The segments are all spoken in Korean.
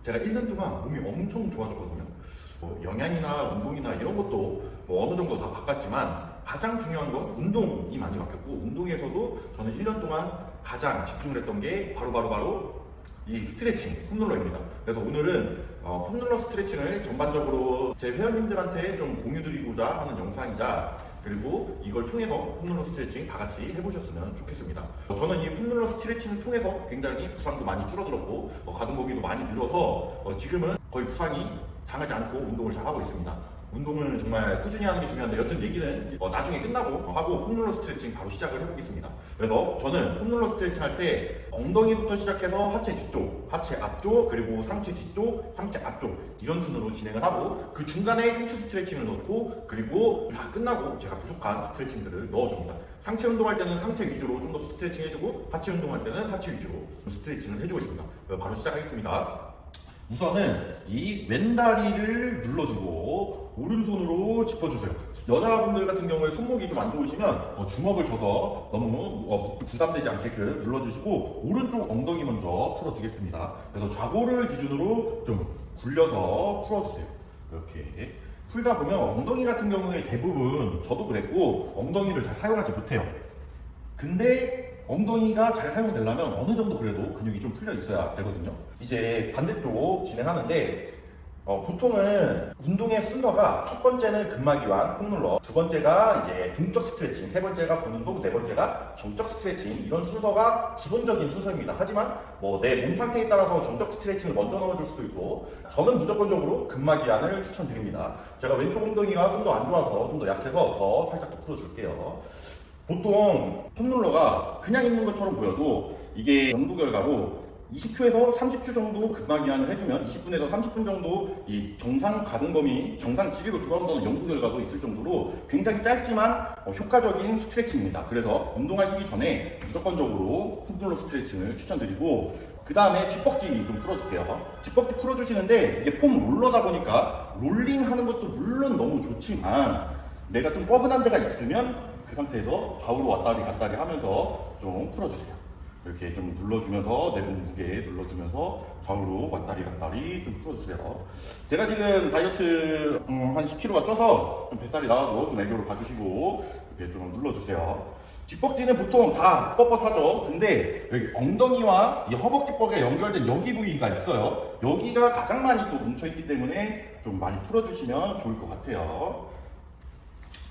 제가 1년 동안 몸이 엄청 좋아졌거든요. 영양이나 운동이나 이런 것도 어느 정도 다 바꿨지만 가장 중요한 건 운동이 많이 바뀌었고, 운동에서도 저는 1년 동안 가장 집중을 했던 게 바로 이 스트레칭, 폼롤러입니다. 그래서 오늘은 폼롤러 스트레칭을 전반적으로 제 회원님들한테 좀 공유드리고자 하는 영상이자, 그리고 이걸 통해서 폼롤러 스트레칭 다 같이 해보셨으면 좋겠습니다. 저는 이 폼롤러 스트레칭을 통해서 굉장히 부상도 많이 줄어들었고, 가동 범위도 많이 늘어서 지금은 거의 부상이 당하지 않고 운동을 잘 하고 있습니다. 운동을 정말 꾸준히 하는 게 중요한데, 여튼 얘기는 나중에 끝나고 하고 폼롤러 스트레칭 바로 시작을 해보겠습니다. 그래서 저는 폼롤러 스트레칭 할 때 엉덩이부터 시작해서 하체 뒤쪽, 하체 앞쪽, 그리고 상체 뒤쪽, 상체 앞쪽 이런 순으로 진행을 하고, 그 중간에 흉추 스트레칭을 넣고, 그리고 다 끝나고 제가 부족한 스트레칭들을 넣어줍니다. 상체 운동할 때는 상체 위주로 좀 더 스트레칭 해주고, 하체 운동할 때는 하체 위주로 스트레칭을 해주고 있습니다. 바로 시작하겠습니다. 우선은 이 왼다리를 눌러주고 오른손으로 짚어주세요. 여자분들 같은 경우에 손목이 좀 안 좋으시면 주먹을 줘서 너무 부담되지 않게끔 눌러주시고, 오른쪽 엉덩이 먼저 풀어주겠습니다. 그래서 좌골을 기준으로 좀 굴려서 풀어주세요. 이렇게 풀다 보면 엉덩이 같은 경우에 대부분, 저도 그랬고, 엉덩이를 잘 사용하지 못해요. 근데 엉덩이가 잘 사용되려면 어느 정도 그래도 근육이 좀 풀려 있어야 되거든요. 이제 반대쪽 진행하는데, 보통은 운동의 순서가 첫 번째는 근막이완, 폼롤러, 두 번째가 이제 동적 스트레칭, 세 번째가 본운동, 네 번째가 정적 스트레칭, 이런 순서가 기본적인 순서입니다. 하지만 내 몸 상태에 따라서 정적 스트레칭을 먼저 넣어줄 수도 있고, 저는 무조건적으로 근막이완을 추천드립니다. 제가 왼쪽 엉덩이가 좀 더 안 좋아서, 좀 더 약해서 더 살짝 더 풀어줄게요. 보통 폼롤러가 그냥 있는 것처럼 보여도 이게 연구 결과로 20초에서 30초 정도 근막이완을 해주면 20분에서 30분 정도 이 정상 가동 범위, 정상 길이로 돌아온다는 연구 결과도 있을 정도로 굉장히 짧지만 효과적인 스트레칭입니다. 그래서 운동하시기 전에 무조건적으로 폼롤러 스트레칭을 추천드리고, 그 다음에 뒷벅지 좀 풀어줄게요. 뒷벅지 풀어주시는데, 이게 폼롤러다 보니까 롤링 하는 것도 물론 너무 좋지만, 내가 좀 뻐근한 데가 있으면 그 상태에서 좌우로 왔다리 갔다리 하면서 좀 풀어주세요. 이렇게 좀 눌러주면서, 내 몸 무게 눌러주면서 좌우로 왔다리 갔다리 좀 풀어주세요. 제가 지금 다이어트 한 10kg가 쪄서 좀 뱃살이 나와도 좀 애교를 봐주시고 이렇게 좀 눌러주세요. 뒷벅지는 보통 다 뻣뻣하죠. 근데 여기 엉덩이와 이 허벅지뼈가 연결된 여기 부위가 있어요. 여기가 가장 많이 또 뭉쳐있기 때문에 좀 많이 풀어주시면 좋을 것 같아요.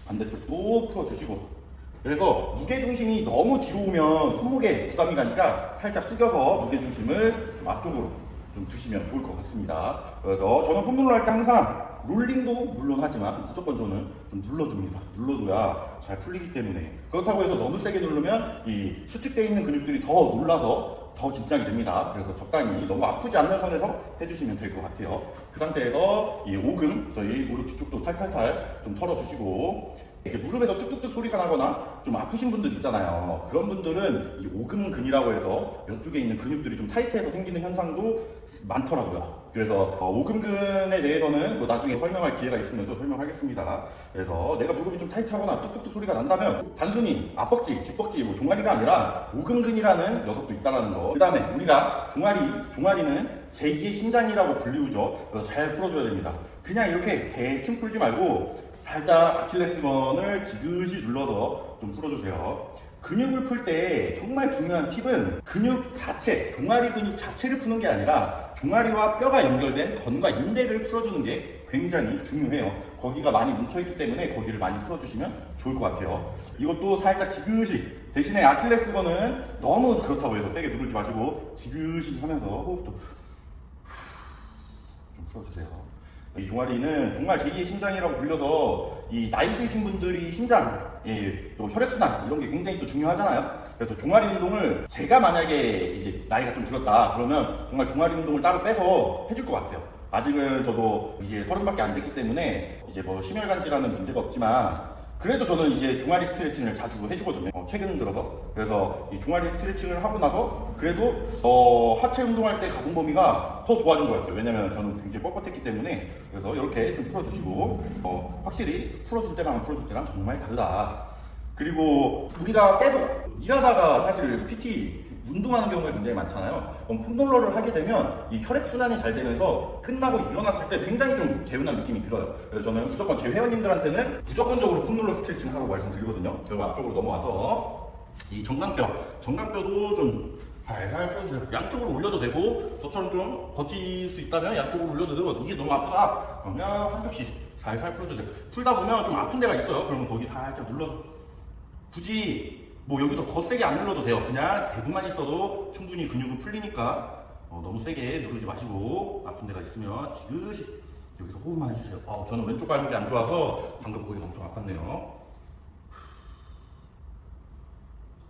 반대쪽도 풀어주시고, 그래서 무게중심이 너무 뒤로 오면 손목에 부담이 가니까 살짝 숙여서 무게중심을 좀 앞쪽으로 좀 두시면 좋을 것 같습니다. 그래서 저는 폼롤러 할 때 항상 롤링도 물론 하지만 무조건 저는 좀 눌러줍니다. 눌러줘야 잘 풀리기 때문에. 그렇다고 해서 너무 세게 누르면 이 수축되어 있는 근육들이 더 놀라서 더 긴장이 됩니다. 그래서 적당히 너무 아프지 않는 선에서 해주시면 될 것 같아요. 그 상태에서 이 오금, 저희 무릎 뒤쪽도 탈탈탈 좀 털어주시고, 이제 무릎에서 뚝뚝뚝 소리가 나거나 좀 아프신 분들 있잖아요. 그런 분들은 이 오금근이라고 해서 이쪽에 있는 근육들이 좀 타이트해서 생기는 현상도 많더라고요. 그래서 오금근에 대해서는 나중에 설명할 기회가 있으면 또 설명하겠습니다. 그래서 내가 무릎이 좀 타이트하거나 뚝뚝뚝 소리가 난다면 단순히 앞벅지, 뒷벅지, 종아리가 아니라 오금근이라는 녀석도 있다는 거. 그 다음에 우리가 종아리는 제2의 심장이라고 불리우죠. 그래서 잘 풀어줘야 됩니다. 그냥 이렇게 대충 풀지 말고 살짝 아킬레스건을 지그시 눌러서 좀 풀어주세요. 근육을 풀 때 정말 중요한 팁은 근육 자체, 종아리 근육 자체를 푸는 게 아니라 종아리와 뼈가 연결된 건과 인대를 풀어주는 게 굉장히 중요해요. 거기가 많이 뭉쳐있기 때문에 거기를 많이 풀어주시면 좋을 것 같아요. 이것도 살짝 지그시, 대신에 아킬레스건은 너무 그렇다고 해서 세게 누르지 마시고 지그시 하면서 호흡도 좀 풀어주세요. 이 종아리는 정말 제2의 심장이라고 불려서 이 나이 드신 분들이 심장, 또 혈액순환 이런 게 굉장히 또 중요하잖아요. 그래서 종아리 운동을 제가 만약에 이제 나이가 좀 들었다 그러면 정말 종아리 운동을 따로 빼서 해줄 것 같아요. 아직은 저도 이제 30밖에 안 됐기 때문에 이제 심혈관 질환은 문제가 없지만, 그래도 저는 이제 종아리 스트레칭을 자주 해주거든요. 최근 들어서. 그래서 이 종아리 스트레칭을 하고 나서 그래도 하체 운동할 때 가동 범위가 더 좋아진 것 같아요. 왜냐면 저는 굉장히 뻣뻣했기 때문에. 그래서 이렇게 좀 풀어주시고, 확실히 풀어줄 때랑 안 풀어줄 때랑 정말 다르다. 그리고 우리가 계속 일하다가 사실 PT 운동하는 경우가 굉장히 많잖아요. 그럼 폼롤러를 하게 되면 이 혈액순환이 잘 되면서 끝나고 일어났을 때 굉장히 좀 개운한 느낌이 들어요. 그래서 저는 무조건 제 회원님들한테는 무조건적으로 폼롤러 스트레칭 하라고 말씀드리거든요. 그리고 앞쪽으로 넘어와서 이 정강뼈도 좀 살살 펴주세요. 양쪽으로 올려도 되고, 저처럼 좀 버틸 수 있다면 양쪽으로 올려도 되고, 이게 너무 아프다 그러면 한쪽씩 살살 풀어주세요. 풀다 보면 좀 아픈 데가 있어요. 그러면 거기 살짝 눌러서, 굳이 뭐 여기서 더 세게 안 눌러도 돼요. 그냥 대구만 있어도 충분히 근육은 풀리니까 너무 세게 누르지 마시고, 아픈 데가 있으면 지그시 여기서 호흡만 해주세요. 저는 왼쪽 발목이 안 좋아서 방금 거기가 엄청 아팠네요.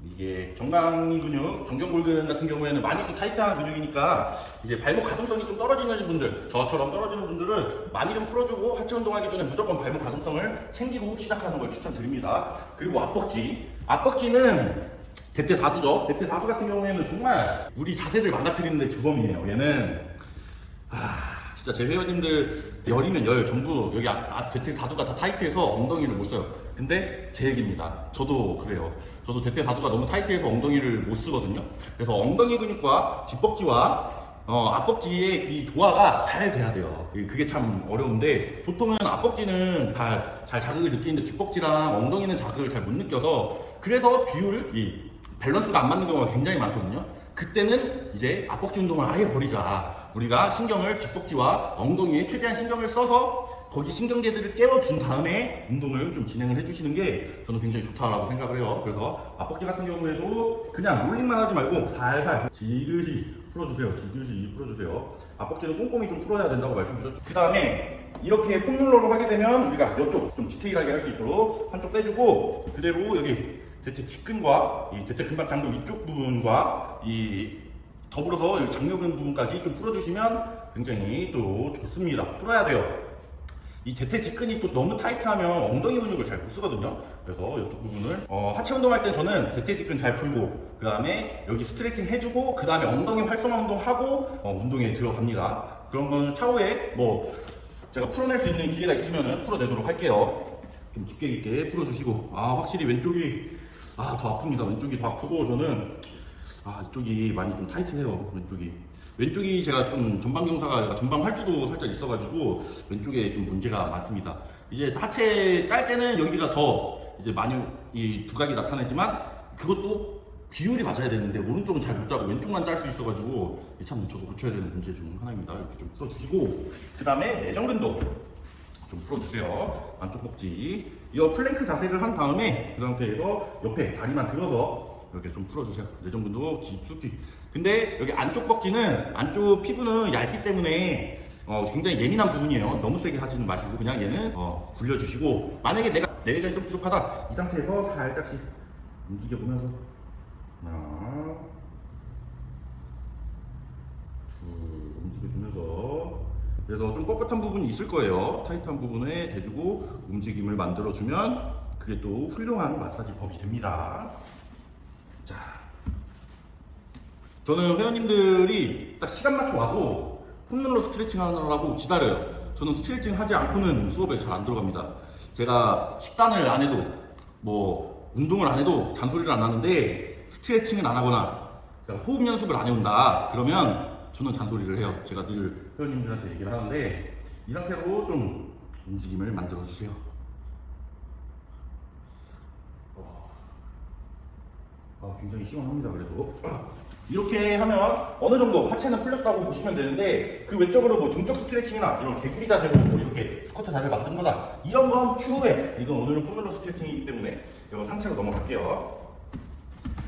이게 정강이 근육, 정경골근 같은 경우에는 많이 또 타이트한 근육이니까 이제 발목 가동성이 좀 떨어지는 분들, 저처럼 떨어지는 분들은 많이 좀 풀어주고 하체 운동하기 전에 무조건 발목 가동성을 챙기고 시작하는 걸 추천드립니다. 그리고 앞벅지는 대퇴사두죠. 대퇴사두 같은 경우에는 정말 우리 자세를 망가뜨리는데 주범이에요. 얘는 진짜 제 회원님들 열이면 열 전부 여기 대퇴사두가 다 타이트해서 엉덩이를 못 써요. 근데 제 얘기입니다. 저도 그래요. 저도 대퇴사두가 너무 타이트해서 엉덩이를 못 쓰거든요. 그래서 엉덩이 근육과 뒷벅지와 앞벅지의 이 조화가 잘 돼야 돼요. 그게 참 어려운데, 보통은 앞벅지는 잘 자극을 느끼는데 뒷벅지랑 엉덩이는 자극을 잘 못 느껴서, 그래서 이 밸런스가 안 맞는 경우가 굉장히 많거든요. 그때는 이제 앞벅지 운동을 아예 버리자. 우리가 신경을 뒷벅지와 엉덩이에 최대한 신경을 써서 거기 신경제들을 깨워준 다음에 운동을 좀 진행을 해주시는 게 저는 굉장히 좋다라고 생각을 해요. 그래서 앞벅지 같은 경우에도 그냥 롤링만 하지 말고 살살 지그시 풀어주세요. 앞벅지는 꼼꼼히 좀 풀어야 된다고 말씀드렸죠. 그 다음에 이렇게 폼롤러로 하게 되면 우리가 이쪽 좀 디테일하게 할 수 있도록 한쪽 빼주고, 그대로 여기 대퇴 직근과 이 대퇴 근막 장도 위쪽 부분과 이 더불어서 여기 장요근 부분까지 좀 풀어주시면 굉장히 또 좋습니다. 풀어야 돼요. 이 대퇴 직근이 또 너무 타이트하면 엉덩이 근육을 잘 못 쓰거든요. 그래서 이쪽 부분을 하체 운동할 때 저는 대퇴 직근 잘 풀고, 그 다음에 여기 스트레칭 해주고, 그 다음에 엉덩이 활성화 운동하고 운동에 들어갑니다. 그런 건 차후에 뭐 제가 풀어낼 수 있는 기회가 있으면 풀어내도록 할게요. 좀 깊게 풀어주시고, 확실히 왼쪽이 더 아픕니다. 왼쪽이 더 아프고, 저는 이쪽이 많이 좀 타이트해요. 왼쪽이 제가 좀 전방경사가 전방 활주도 살짝 있어가지고 왼쪽에 좀 문제가 많습니다. 이제 하체 짤 때는 여기가 더 이제 많이 이 두각이 나타나지만, 그것도 비율이 맞아야 되는데 오른쪽은 잘 못 짜고 왼쪽만 짤 수 있어가지고 참 저도 고쳐야 되는 문제 중 하나입니다. 이렇게 좀 풀어주시고, 그 다음에 내전근도 좀 풀어주세요. 안쪽 복지, 이 플랭크 자세를 한 다음에 그 상태에서 옆에 다리만 들어서 이렇게 좀 풀어주세요. 내전근도 깊숙이. 근데 여기 안쪽 벅지는, 안쪽 피부는 얇기 때문에 굉장히 예민한 부분이에요. 너무 세게 하지는 마시고 그냥 얘는 굴려주시고, 만약에 내가 내전이 좀 부족하다, 이 상태에서 살짝씩 움직여보면서 하나, 둘, 움직여주면서, 그래서 좀 뻣뻣한 부분이 있을 거예요. 타이트한 부분에 대주고 움직임을 만들어주면 그게 또 훌륭한 마사지법이 됩니다. 자, 저는 회원님들이 딱 시간 맞춰 와도 폼롤러 스트레칭 하느라고 기다려요. 저는 스트레칭 하지 않고는 수업에 잘 안 들어갑니다. 제가 식단을 안 해도, 뭐 운동을 안 해도 잔소리를 안 하는데, 스트레칭을 안 하거나 호흡 연습을 안 해온다 그러면 저는 잔소리를 해요. 제가 늘 회원님들한테 얘기를 하는데, 이 상태로 좀 움직임을 만들어 주세요. 굉장히 시원합니다. 그래도 이렇게 하면 어느 정도 하체는 풀렸다고 보시면 되는데, 그 외적으로 뭐 등쪽 스트레칭이나 이런 개구리 자세로 뭐 이렇게 스쿼트 자세를 만든 거나 이런 건 추후에, 이건 오늘은 폼롤러 스트레칭이기 때문에 이건 상체로 넘어갈게요.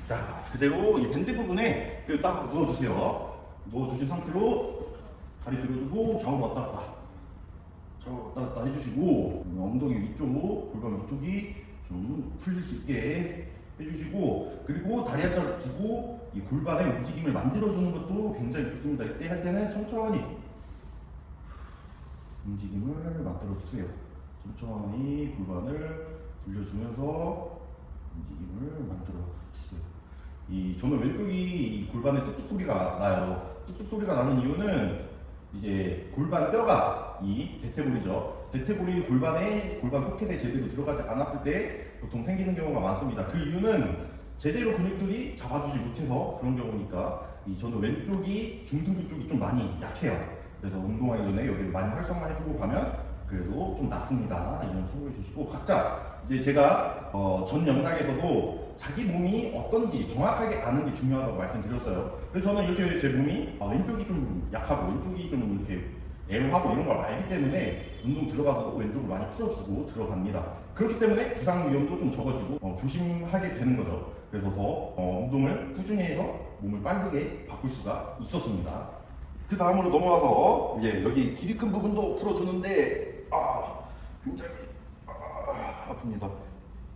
자, 그대로 이 밴드 부분에 딱 누워주세요. 누워주신 상태로 다리 들어주고 좌우로 왔다 갔다 해주시고, 엉덩이 위쪽, 골반 위쪽이 좀 풀릴 수 있게 해주시고, 그리고 다리 한자를 두고 이 골반의 움직임을 만들어주는 것도 굉장히 좋습니다. 이때 할 때는 천천히 움직임을 만들어주세요. 천천히 골반을 굴려주면서 움직임을 만들어주세요. 저는 왼쪽이 골반에 뚝뚝 소리가 나요. 뚝뚝 소리가 나는 이유는 이제 골반 뼈가 이 대퇴골이죠. 대퇴골이 골반 소켓에 제대로 들어가지 않았을 때 보통 생기는 경우가 많습니다. 그 이유는 제대로 근육들이 잡아주지 못해서 그런 경우니까 저는 왼쪽이 중등근 쪽이 좀 많이 약해요. 그래서 운동하기 전에 여기를 많이 활성화해주고 가면 그래도 좀 낫습니다. 이런 참고해 주시고, 각자 이제 제가 전 영상에서도 자기 몸이 어떤지 정확하게 아는 게 중요하다고 말씀드렸어요. 그래서 저는 이렇게 제 몸이 왼쪽이 좀 약하고 왼쪽이 좀 이렇게 애로하고 이런 걸 알기 때문에 운동 들어가도 왼쪽을 많이 풀어주고 들어갑니다. 그렇기 때문에 부상 위험도 좀 적어지고 조심하게 되는 거죠. 그래서 더 운동을 꾸준히 해서 몸을 빠르게 바꿀 수가 있었습니다. 그 다음으로 넘어와서 이제 여기 길이 큰 부분도 풀어주는데 굉장히 아픕니다.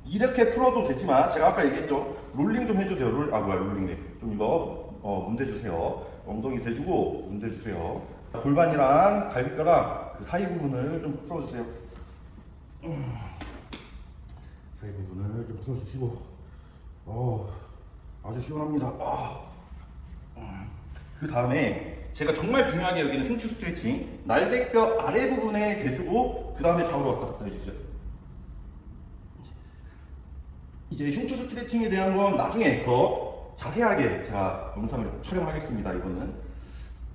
이렇게 풀어도 되지만 제가 아까 얘기했죠. 롤링 좀 해주세요. 롤링. 좀 이거 문대주세요. 엉덩이 대주고 문대주세요. 골반이랑 갈비뼈랑 그 사이 부분을 좀 풀어주세요. 사이 부분을 좀 풀어주시고, 아주 시원합니다. 그 다음에 제가 정말 중요하게 여기는 흉추 스트레칭, 날백뼈 아래 부분에 대주고 그 다음에 좌우로 왔다 갔다 해주세요. 이제 흉추 스트레칭에 대한 건 나중에 더 자세하게 제가 영상을 촬영하겠습니다. 이거는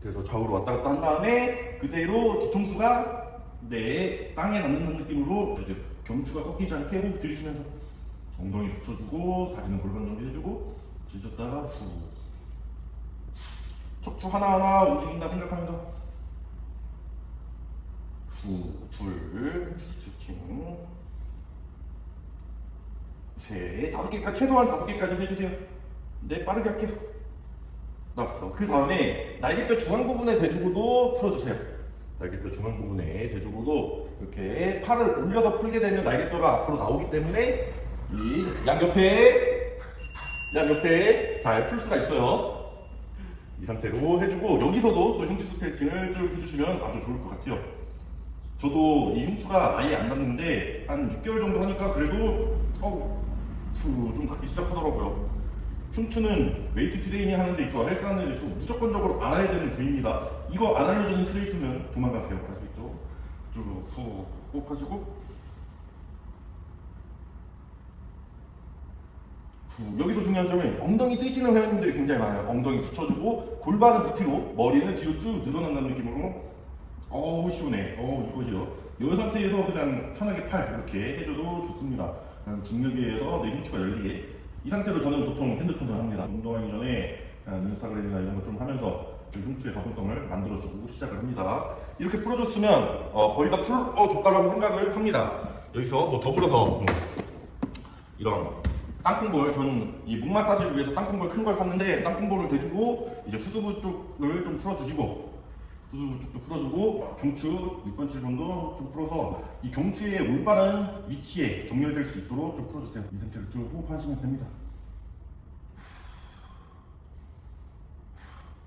그래서 좌우로 왔다 갔다 한 다음에 그대로 뒤통수가 내 땅에 닿는 느낌으로 이제 경추가 꺾이지 않게 호흡 들이쉬면서 엉덩이 붙여주고, 다리는 골반 정비해주고, 지졌다가 후. 척추 하나하나 움직인다 생각합니다. 후, 둘, 스트레칭. 셋, 5개까지, 최소한 5개까지 해주세요. 네, 빠르게 할게요. 났어. 그 다음에 날개뼈 중앙 부분에 대주고도 풀어주세요. 날개뼈 중앙 부분에 대주고도 이렇게 팔을 올려서 풀게 되면 날개뼈가 앞으로 나오기 때문에 이 양옆에 잘 풀 수가 있어요. 이 상태로 해주고, 여기서도 또 흉추 스트레칭을 쭉 해주시면 아주 좋을 것 같아요. 저도 이 흉추가 아예 안 닿는데 한 6개월 정도 하니까 그래도 좀 닿기 시작하더라고요. 흉추는 웨이트 트레이닝 하는 데 있어, 헬스 하는 데 있어 무조건적으로 알아야 되는 부위입니다. 이거 안 알려주는 트레이스면 도망가세요. 아시겠죠? 쭉 후 호흡하시고, 여기서 중요한 점은 엉덩이 뜨시는 회원님들이 굉장히 많아요. 엉덩이 붙여주고 골반은 밑으로, 머리는 뒤로 쭉 늘어난다는 느낌으로 시원해. 이거지요. 이 상태에서 그냥 편하게 팔 이렇게 해줘도 좋습니다. 중력에서 내 흉추가 열리게. 이 상태로 저는 보통 핸드폰을 합니다. 운동하기 전에 인스타그램이나 이런 거 좀 하면서 그 흉추의 가동성을 만들어주고 시작을 합니다. 이렇게 풀어줬으면 거의 다 풀어줬다라고 생각을 합니다. 여기서 뭐 더불어서 이런 땅콩볼, 저는 이 목 마사지를 위해서 땅콩볼 큰 걸 샀는데 땅콩볼을 대주고 이제 후두부 쪽을 좀 풀어주시고, 후두부 쪽도 풀어주고, 경추 6번 7번도 좀 풀어서 이 경추의 올바른 위치에 정렬될 수 있도록 좀 풀어주세요. 이 상태로 쭉 호흡하시면 됩니다.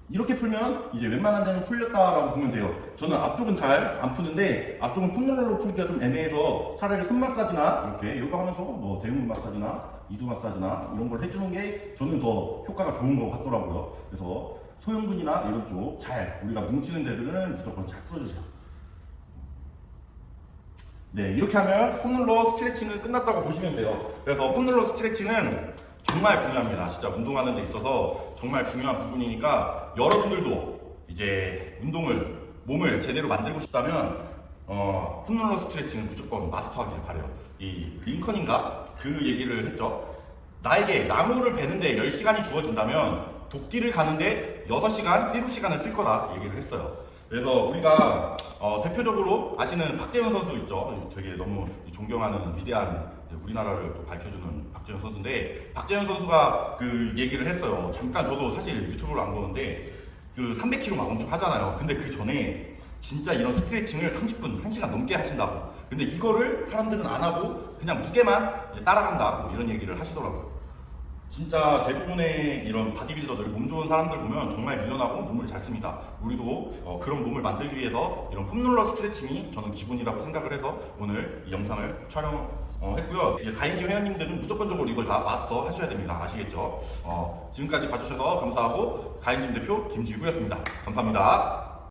이렇게 풀면 이제 웬만한 데는 풀렸다라고 보면 돼요. 저는 앞쪽은 잘 안 푸는데 앞쪽은 폼롤러로 풀기가 좀 애매해서 차라리 손 마사지나 이거 하면서 뭐 대흉근 마사지나 이두 마사지나 이런 걸 해주는 게 저는 더 효과가 좋은 것 같더라고요. 그래서 소형근이나 이런 쪽 잘 우리가 뭉치는 데들은 무조건 잘 풀어주세요. 네, 이렇게 하면 폼롤러 스트레칭은 끝났다고 보시면 돼요. 그래서 폼롤러 스트레칭은 정말 중요합니다. 진짜 운동하는 데 있어서 정말 중요한 부분이니까 여러분들도 이제 몸을 제대로 만들고 싶다면 폼롤러 스트레칭은 무조건 마스터하길 바래요. 이 링컨인가? 그 얘기를 했죠. 나에게 나무를 베는데 10시간이 주어진다면 도끼를 가는데 6시간, 7시간을 쓸 거다 얘기를 했어요. 그래서 우리가 대표적으로 아시는 박재현 선수 있죠. 되게 너무 존경하는 위대한 우리나라를 또 밝혀주는 박재현 선수인데, 박재현 선수가 그 얘기를 했어요. 잠깐 저도 사실 유튜브를 안 보는데 그 300kg 막 엄청 하잖아요. 근데 그 전에 진짜 이런 스트레칭을 30분, 1시간 넘게 하신다고. 근데 이거를 사람들은 안 하고 그냥 무게만 이제 따라간다 이런 얘기를 하시더라고요. 진짜 대부분의 이런 바디빌더들, 몸 좋은 사람들 보면 정말 유연하고 몸을 잘 씁니다. 우리도 그런 몸을 만들기 위해서 이런 폼롤러 스트레칭이 저는 기본이라고 생각을 해서 오늘 이 영상을 촬영했고요. 가인지 회원님들은 무조건적으로 이걸 다 마스터 하셔야 됩니다. 아시겠죠? 지금까지 봐주셔서 감사하고, 가인지 대표 김지구였습니다. 감사합니다.